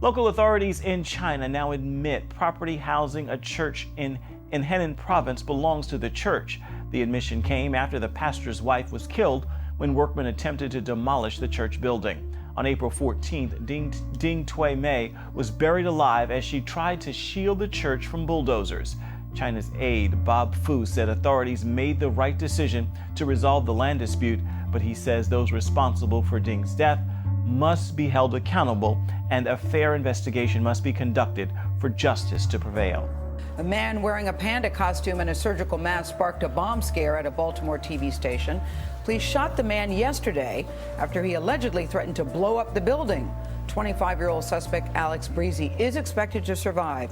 Local authorities in China now admit property housing a church in Henan province belongs to the church. The admission came after the pastor's wife was killed when workmen attempted to demolish the church building. On April 14th, Ding Tui Mei was buried alive as she tried to shield the church from bulldozers. China's aide, Bob Fu, said authorities made the right decision to resolve the land dispute, but he says those responsible for Ding's death must be held accountable and a fair investigation must be conducted for justice to prevail. A man wearing a panda costume and a surgical mask sparked a bomb scare at a Baltimore TV station. Police shot the man yesterday after he allegedly threatened to blow up the building. 25-year-old suspect Alex Breezy is expected to survive.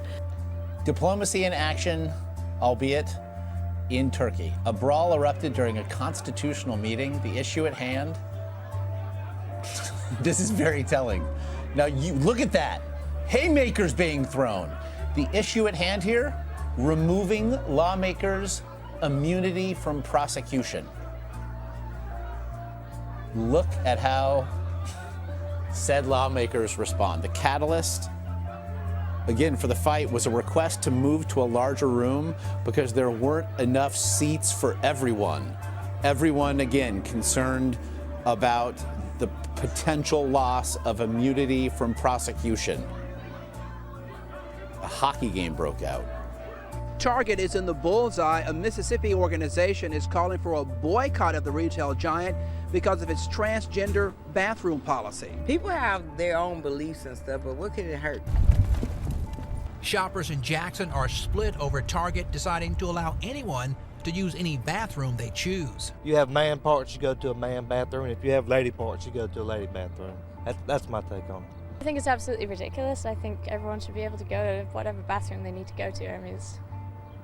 Diplomacy in action, albeit in Turkey. A brawl erupted during a constitutional meeting. The issue at hand, this is very telling. Now you look at that. Haymakers being thrown. The issue at hand here, removing lawmakers' immunity from prosecution. Look at how said lawmakers respond. The catalyst, again, for the fight was a request to move to a larger room because there weren't enough seats for everyone. Everyone, again, concerned about the potential loss of immunity from prosecution. A hockey game broke out. Target is in the bullseye. A Mississippi organization is calling for a boycott of the retail giant because of its transgender bathroom policy. People have their own beliefs and stuff, but what could it hurt? Shoppers in Jackson are split over Target deciding to allow anyone to use any bathroom they choose. You have man parts, you go to a man bathroom, and if you have lady parts, you go to a lady bathroom. That's my take on it. I think it's absolutely ridiculous. I think everyone should be able to go to whatever bathroom they need to go to. I mean,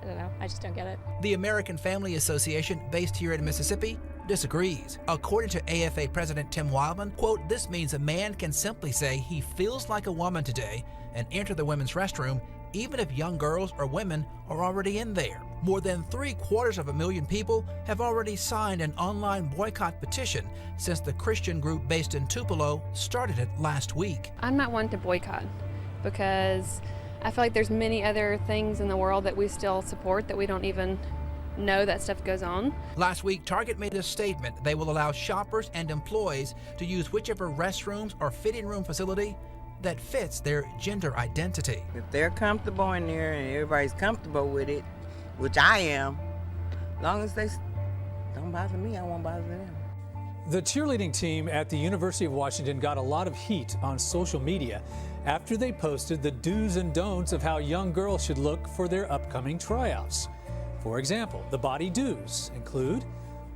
I don't know, I just don't get it. The American Family Association, based here in Mississippi, disagrees. According to AFA President Tim Wildman, quote, "This means a man can simply say he feels like a woman today and enter the women's restroom even if young girls or women are already in there." More than 750,000 people have already signed an online boycott petition since the Christian group based in Tupelo started it last week. I'm not one to boycott because I feel like there's many other things in the world that we still support that we don't even know that stuff goes on. Last week, Target made a statement they will allow shoppers and employees to use whichever restrooms or fitting room facility that fits their gender identity. If they're comfortable in there and everybody's comfortable with it, which I am, as long as they don't bother me, I won't bother them. The cheerleading team at the University of Washington got a lot of heat on social media after they posted the do's and don'ts of how young girls should look for their upcoming tryouts. For example, the body do's include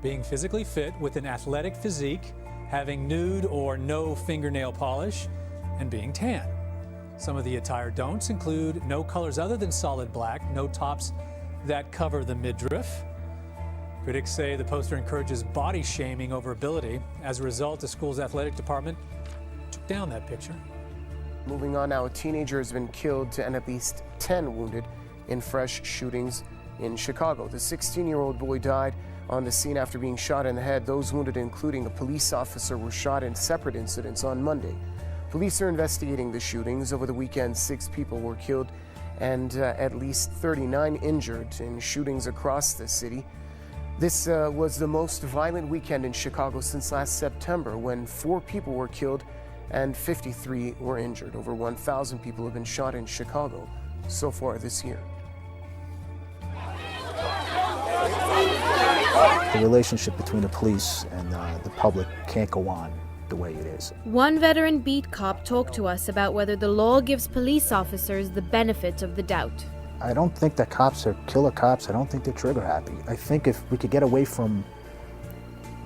being physically fit with an athletic physique, having nude or no fingernail polish, and being tan. Some of the attire don'ts include no colors other than solid black, no tops that cover the midriff. Critics say the poster encourages body shaming over ability. As a result, the school's athletic department took down that picture. Moving on now, a teenager has been killed and at least 10 wounded in fresh shootings in Chicago. The 16-year-old boy died on the scene after being shot in the head. Those wounded, including a police officer, were shot in separate incidents on Monday. Police are investigating the shootings. Over the weekend, 6 people were killed and at least 39 injured in shootings across the city. This was the most violent weekend in Chicago since last September, when 4 people were killed and 53 were injured. Over 1,000 people have been shot in Chicago so far this year. The relationship between the police and the public can't go on the way it is. One veteran beat cop talked to us about whether the law gives police officers the benefit of the doubt. I don't think that cops are killer cops. I don't think they're trigger happy. I think if we could get away from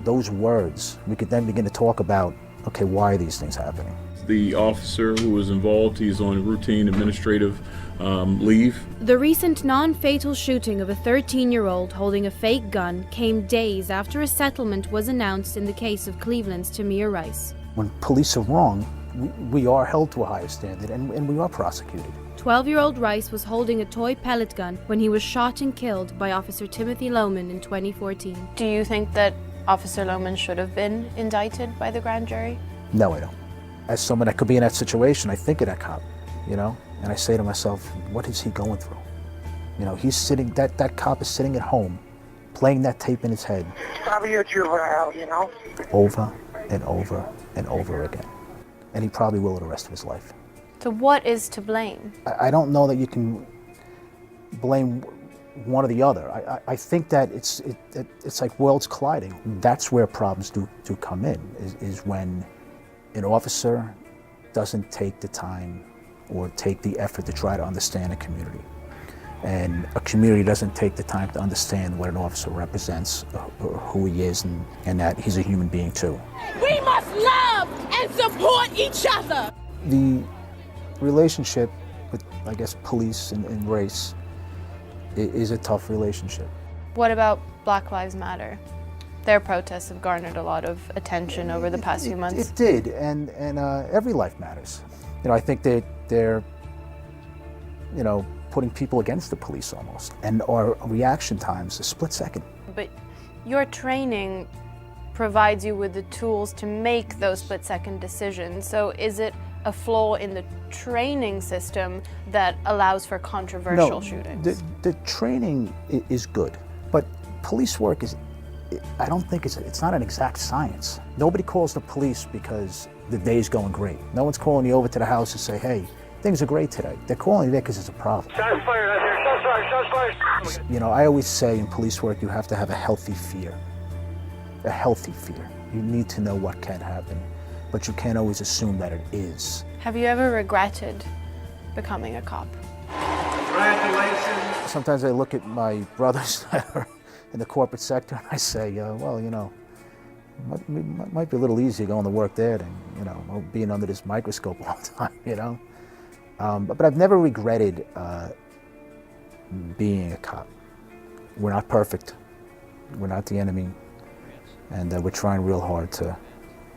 those words, we could then begin to talk about, okay, why are these things happening? The officer who was involved, he's on routine administrative leave. The recent non-fatal shooting of a 13-year-old holding a fake gun came days after a settlement was announced in the case of Cleveland's Tamir Rice. When police are wrong, we are held to a higher standard and we are prosecuted. 12-year-old Rice was holding a toy pellet gun when he was shot and killed by Officer Timothy Lohman in 2014. Do you think that Officer Lohman should have been indicted by the grand jury? No, I don't. As someone that could be in that situation, I think of that cop. you know? And I say to myself, what is he going through? You know, he's sitting, that cop is sitting at home, playing that tape in his head. Probably a juvenile, you know? Over and over and over again. And he probably will the rest of his life. So what is to blame? I don't know that you can blame one or the other. I think that it's like worlds colliding. That's where problems do come in, is when an officer doesn't take the time or take the effort to try to understand a community. And a community doesn't take the time to understand what an officer represents, or who he is, and that he's a human being too. We must love and support each other. The relationship with, I guess, police and race is a tough relationship. What about Black Lives Matter? Their protests have garnered a lot of attention over the past few months. It did, and every life matters. You know, I think that they're, you know, putting people against the police almost, and our reaction times a split second. But your training provides you with the tools to make those split-second decisions. So is it a flaw in the training system that allows for controversial shootings? The training is good, but police work is, I don't think it's not an exact science. Nobody calls the police because the day's going great. No one's calling you over to the house to say, hey, things are great today. They're calling you there because it's a problem. Shots fired out there. Shots fired. Shots fired. You know, I always say in police work, you have to have a healthy fear. A healthy fear. You need to know what can happen, but you can't always assume that it is. Have you ever regretted becoming a cop? Congratulations. Sometimes I look at my brothers that are in the corporate sector and I say, well, you know, it might be a little easier going to work there than, you know, being under this microscope all the time, you know? But I've never regretted being a cop. We're not perfect. We're not the enemy. And we're trying real hard to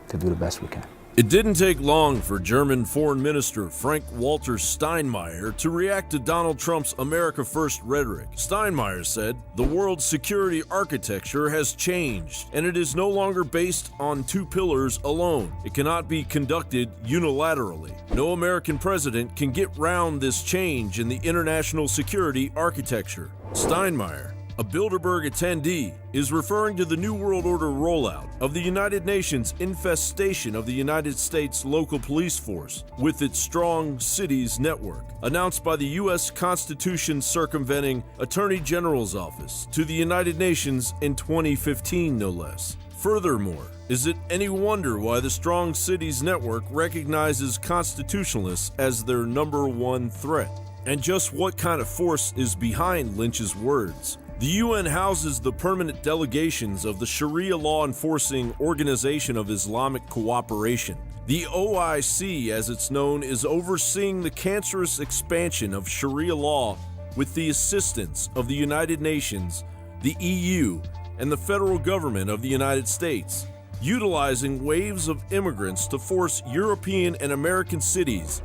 do the best we can. It didn't take long for German Foreign Minister Frank-Walter Steinmeier to react to Donald Trump's America First rhetoric. Steinmeier said, "The world's security architecture has changed, and it is no longer based on two pillars alone. It cannot be conducted unilaterally. No American president can get round this change in the international security architecture." Steinmeier, a Bilderberg attendee, is referring to the New World Order rollout of the United Nations infestation of the United States local police force with its strong cities network, announced by the U.S. Constitution circumventing Attorney General's office to the United Nations in 2015, no less. Furthermore, is it any wonder why the Strong Cities Network recognizes constitutionalists as their number one threat? And just what kind of force is behind Lynch's words? The UN houses the permanent delegations of the Sharia law enforcing Organization of Islamic Cooperation. The OIC, as it's known, is overseeing the cancerous expansion of Sharia law with the assistance of the United Nations, the EU, and the federal government of the United States, utilizing waves of immigrants to force European and American cities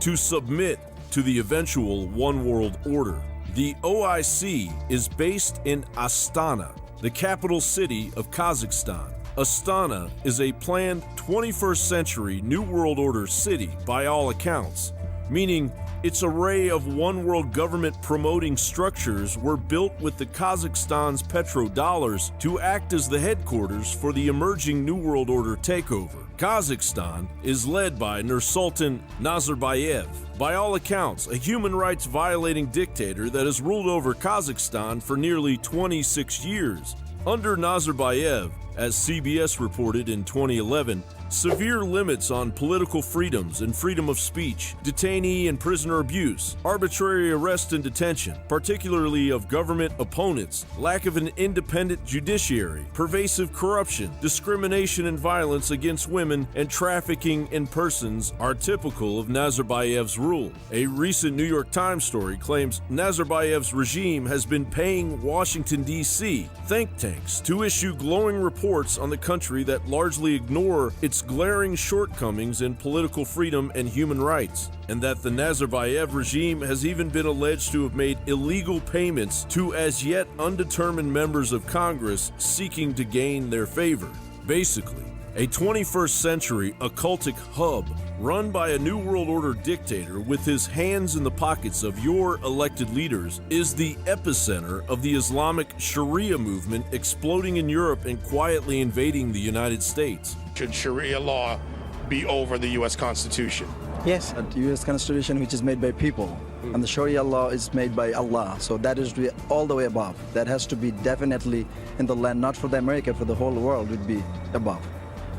to submit to the eventual one world order. The OIC is based in Astana, the capital city of Kazakhstan. Astana is a planned 21st century New World Order city by all accounts, meaning its array of one world government promoting structures were built with the Kazakhstan's petrodollars to act as the headquarters for the emerging New World Order takeover. Kazakhstan is led by Nursultan Nazarbayev, by all accounts a human rights violating dictator that has ruled over Kazakhstan for nearly 26 years. Under Nazarbayev, as CBS reported in 2011, severe limits on political freedoms and freedom of speech, detainee and prisoner abuse, arbitrary arrest and detention, particularly of government opponents, lack of an independent judiciary, pervasive corruption, discrimination and violence against women, and trafficking in persons are typical of Nazarbayev's rule. A recent New York Times story claims Nazarbayev's regime has been paying Washington, D.C. think tanks to issue glowing reports on the country that largely ignore its glaring shortcomings in political freedom and human rights, and that the Nazarbayev regime has even been alleged to have made illegal payments to as yet undetermined members of Congress seeking to gain their favor. Basically, a 21st century occultic hub run by a New World Order dictator with his hands in the pockets of your elected leaders, is the epicenter of the Islamic Sharia movement exploding in Europe and quietly invading the United States. Should Sharia law be over the U.S. Constitution? Yes, the U.S. Constitution, which is made by people, and the Sharia law is made by Allah, so that is all the way above. That has to be definitely in the land, not for the America, for the whole world would be above.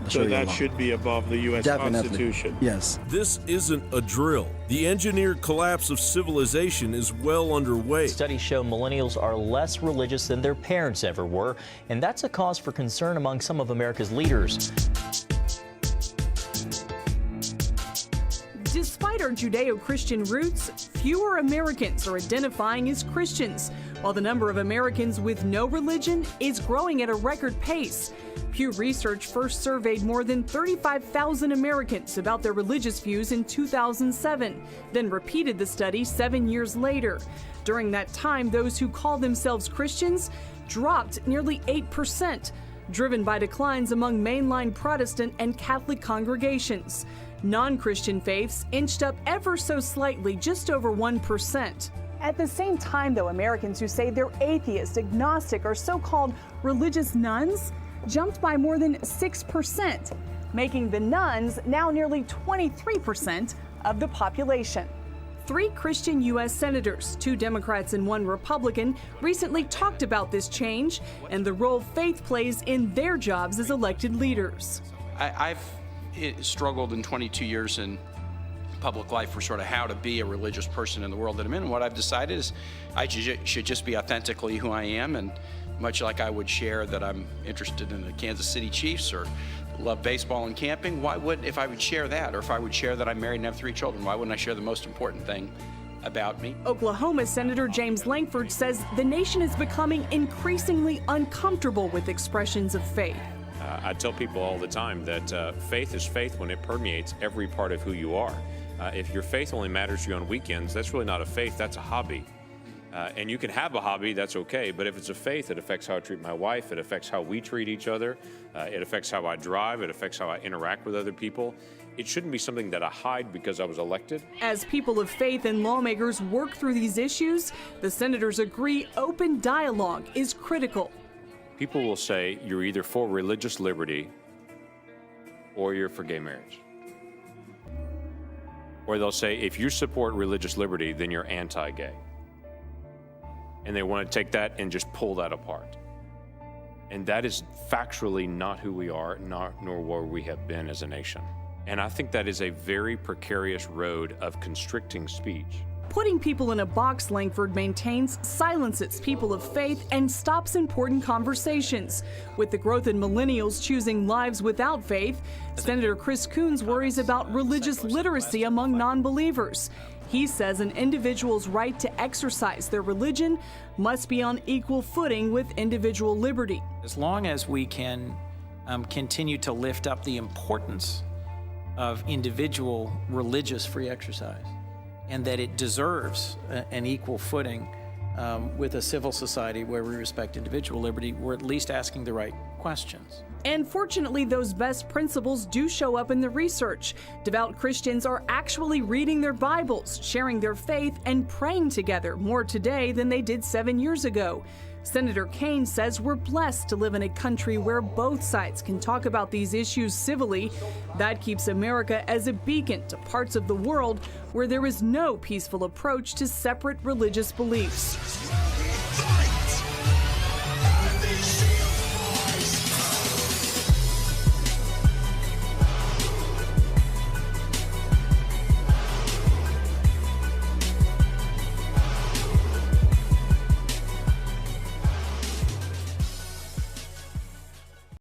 So that should be above the U.S. Constitution? Yes. This isn't a drill. The engineered collapse of civilization is well underway. Studies show millennials are less religious than their parents ever were, and that's a cause for concern among some of America's leaders. Despite our Judeo-Christian roots, fewer Americans are identifying as Christians, while the number of Americans with no religion is growing at a record pace. Pew Research first surveyed more than 35,000 Americans about their religious views in 2007, then repeated the study 7 years later. During that time, those who call themselves Christians dropped nearly 8%, driven by declines among mainline Protestant and Catholic congregations. Non-Christian faiths inched up ever so slightly, just over 1%. At the same time, though, Americans who say they're atheist, agnostic, or so-called religious nuns jumped by more than 6%, making the nuns now nearly 23% of the population. 3 Christian U.S. senators, 2 Democrats and 1 Republican, recently talked about this change and the role faith plays in their jobs as elected leaders. I've struggled in 22 years in public life for sort of how to be a religious person in the world that I'm in. And what I've decided is I should just be authentically who I am, and much like I would share that I'm interested in the Kansas City Chiefs or love baseball and camping, why wouldn't, if I would share that, or if I would share that I'm married and have 3 children, why wouldn't I share the most important thing about me? Oklahoma Senator James Lankford says the nation is becoming increasingly uncomfortable with expressions of faith. I tell people all the time that faith is faith when it permeates every part of who you are. If your faith only matters to you on weekends, that's really not a faith, that's a hobby. And you can have a hobby, that's okay, but if it's a faith, it affects how I treat my wife, it affects how we treat each other, it affects how I drive, it affects how I interact with other people. It shouldn't be something that I hide because I was elected. As people of faith and lawmakers work through these issues, the senators agree open dialogue is critical. People will say you're either for religious liberty or you're for gay marriage. Or they'll say if you support religious liberty, then you're anti-gay. And they want to take that and just pull that apart. And that is factually not who we are, nor where we have been as a nation. And I think that is a very precarious road of constricting speech. Putting people in a box, Lankford maintains, silences people of faith and stops important conversations. With the growth in millennials choosing lives without faith, Senator Chris Coons worries about religious literacy among non-believers. He says an individual's right to exercise their religion must be on equal footing with individual liberty. As long as we can continue to lift up the importance of individual religious free exercise, and that it deserves an equal footing with a civil society where we respect individual liberty, we're at least asking the right questions. And fortunately, those best principles do show up in the research. Devout Christians are actually reading their Bibles, sharing their faith, and praying together more today than they did 7 years ago. Senator Kaine says we're blessed to live in a country where both sides can talk about these issues civilly. That keeps America as a beacon to parts of the world where there is no peaceful approach to separate religious beliefs.